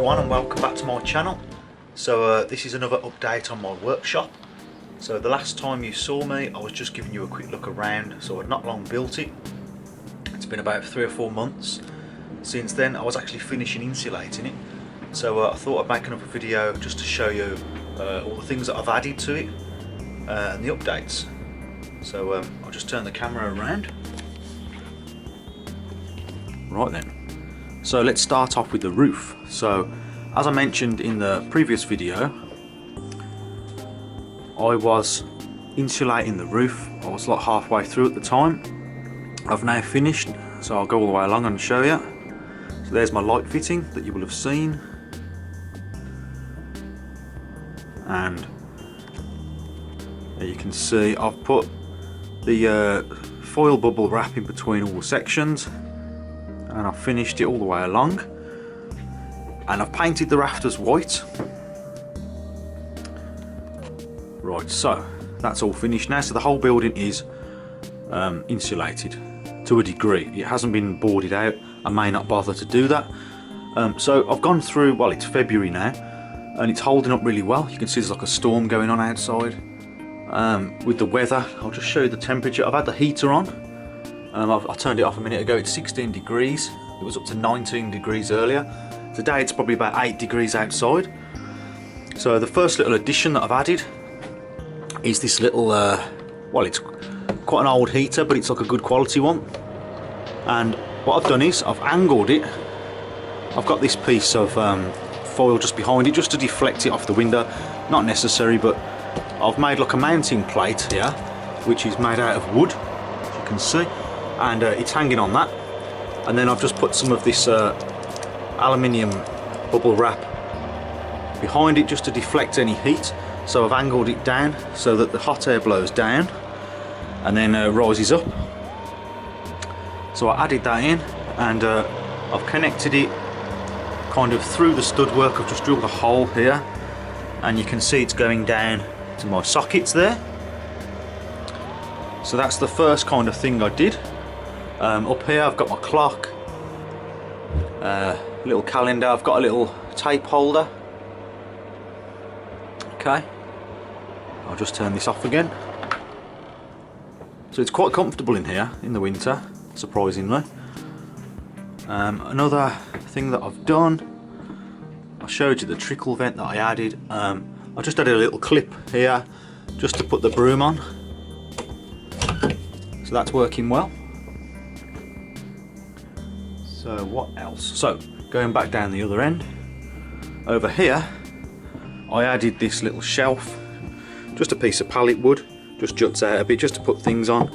everyone and welcome back to my channel. So this is another update on my workshop. So the last time you saw me I was just giving you a quick look around, so I'd not long built it. It's been about 3 or 4 months since then. I was actually finishing insulating it, so I thought I'd make another video just to show you all the things that I've added to it and the updates. So I'll just turn the camera around. Right then. So let's start off with the roof. So as I mentioned in the previous video, I was insulating the roof. I was like halfway through at the time. I've now finished, so I'll go all the way along and show you. So there's my light fitting that you will have seen, and you can see I've put the foil bubble wrap in between all the sections, and I've finished it all the way along, and I've painted the rafters white. Right, so that's all finished now. So the whole building is insulated to a degree. It hasn't been boarded out. I may not bother to do that. So I've gone through, well, it's February now, and it's holding up really well. You can see there's like a storm going on outside. With the weather, I'll just show you the temperature. I've had the heater on. I turned it off a minute ago. It's 16 degrees. It was up to 19 degrees earlier. Today it's probably about 8 degrees outside. So the first little addition that I've added is this little, well, it's quite an old heater, but it's like a good quality one. And what I've done is I've angled it. I've got this piece of foil just behind it, just to deflect it off the window. Not necessary, but I've made like a mounting plate here, which is made out of wood, as you can see, and it's hanging on that. And then I've just put some of this aluminium bubble wrap behind it just to deflect any heat. So I've angled it down so that the hot air blows down and then rises up. So I added that in, and I've connected it kind of through the stud work. I've just drilled a hole here, and you can see it's going down to my sockets there. So that's the first kind of thing I did. Up here I've got my clock, little calendar, I've got a little tape holder. Okay, I'll just turn this off again. So it's quite comfortable in here in the winter, surprisingly. Another thing that I've done, I showed you the trickle vent that I added. I just added a little clip here just to put the broom on. So that's working well. So what else? So going back down the other end, over here I added this little shelf, just a piece of pallet wood, just juts out a bit just to put things on.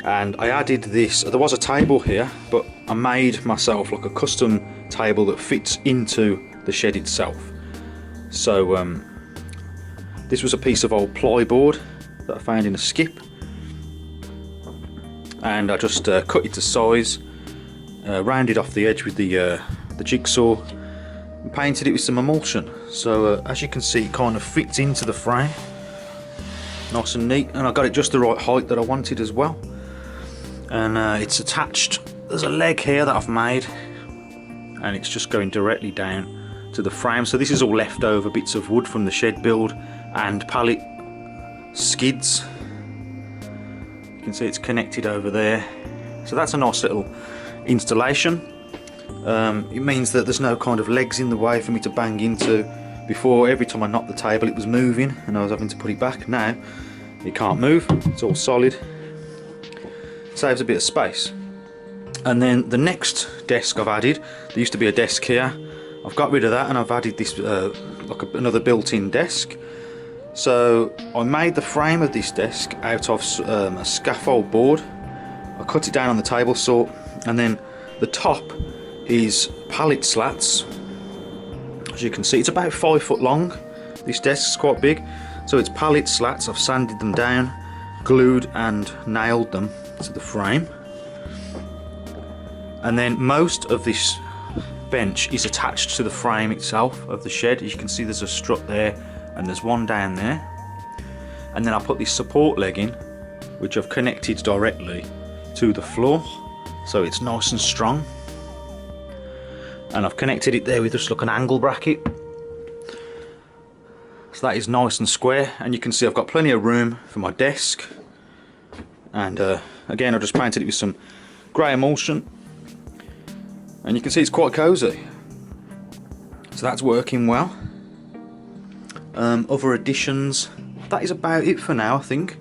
And I added this, there was a table here, but I made myself like a custom table that fits into the shed itself. So this was a piece of old plyboard that I found in a skip, and I just cut it to size, rounded off the edge with the jigsaw, and painted it with some emulsion. So as you can see, it kind of fits into the frame nice and neat, and I got it just the right height that I wanted as well. And it's attached, there's a leg here that I've made, and it's just going directly down to the frame. So this is all leftover bits of wood from the shed build and pallet skids. You can see it's connected over there. So that's a nice little installation. It means that there's no kind of legs in the way for me to bang into. Before, every time I knocked the table it was moving and I was having to put it back. Now it can't move, it's all solid. Saves a bit of space. And then the next desk I've added, there used to be a desk here, I've got rid of that and I've added this another built-in desk. So I made the frame of this desk out of a scaffold board. I cut it down on the table saw, and then the top is pallet slats. As you can see, it's about 5 foot long. This desk is quite big, so it's pallet slats. I've sanded them down, glued and nailed them to the frame. And then most of this bench is attached to the frame itself of the shed. As you can see, there's a strut there and there's one down there. And then I put this support leg in, which I've connected directly to the floor, so it's nice and strong. and I've connected it there with just like an angle bracket. So that is nice and square, and you can see I've got plenty of room for my desk. And again, I just painted it with some grey emulsion, and you can see it's quite cosy. So that's working well. Other additions, that is about it for now, I think.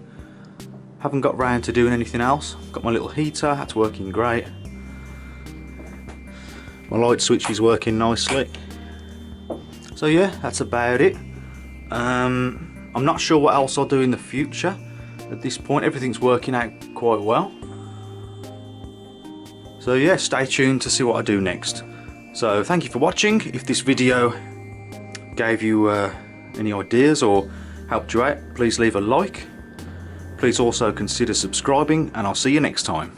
Haven't got round to doing anything else. Got my little heater, that's working great. My light switch is working nicely. So yeah, that's about it. I'm not sure what else I'll do in the future. At this point, everything's working out quite well. So yeah, stay tuned to see what I do next. So thank you for watching. If this video gave you any ideas or helped you out, please leave a like. Please also consider subscribing, and I'll see you next time.